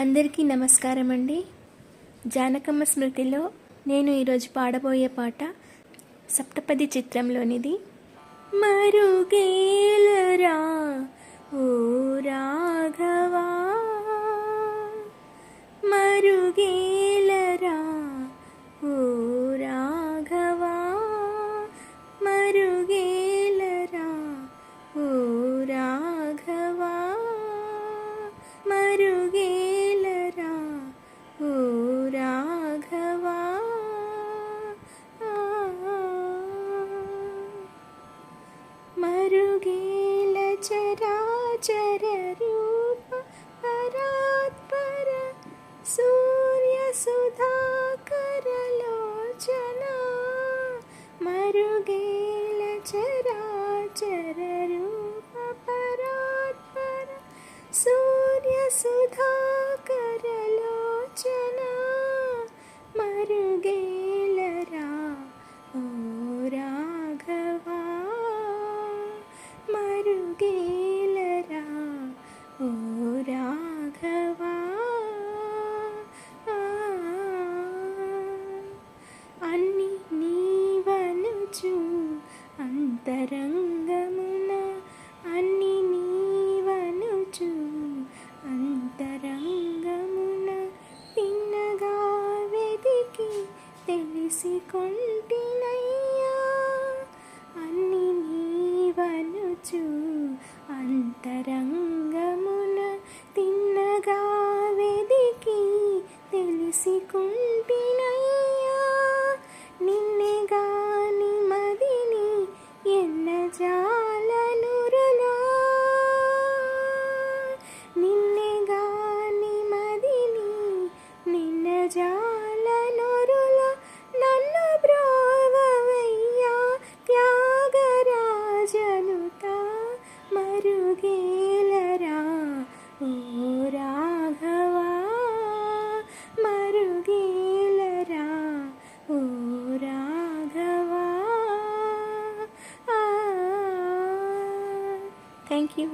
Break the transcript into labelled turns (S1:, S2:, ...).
S1: అందరికీ నమస్కారం అండి. జానకమ్మ స్మృతిలో నేను ఈరోజు పాడబోయే పాట సప్తపది చిత్రంలోనిది. మరుగేలరా ఓ రాఘవా, మరుగేలరా ఓ రాఘవా, మరుగేలరా ఓ రాఘవా, మరుగేలరా ఓ రాఘవా. మరుగేల చరాచర రూప పరాత్పర సూర్య సుధాకర లోచన, మరుగేల చరాచర రూప పరాత్పర సూర్య సుధాకర లోచన, మరుగేలరా ఓ రాఘవా, మరుగేలరా ఓ రాఘవా. అన్ని నీవనుచు అంతరంగమున, అన్ని నీవనుచు అంతరంగమున, తిన్నగా వెదికి తెలిసి కొంటినయ్యా, అన్ని నీవనుచు అంతరంగమున, తిన్నగా వెదికి తెలిసి కొంటినయ్యా, నిన్నే గాని మదిని ఎన్నజాలనురులా, నిన్నే గాని మదిని నిన్నజాలనురులా, నన్ను బ్రోవవయ్యా త్యాగరాజనుత, మరుగేలరా ఓ రాఘవా, మరుగేలరా ఓ రాఘవా. Thank you.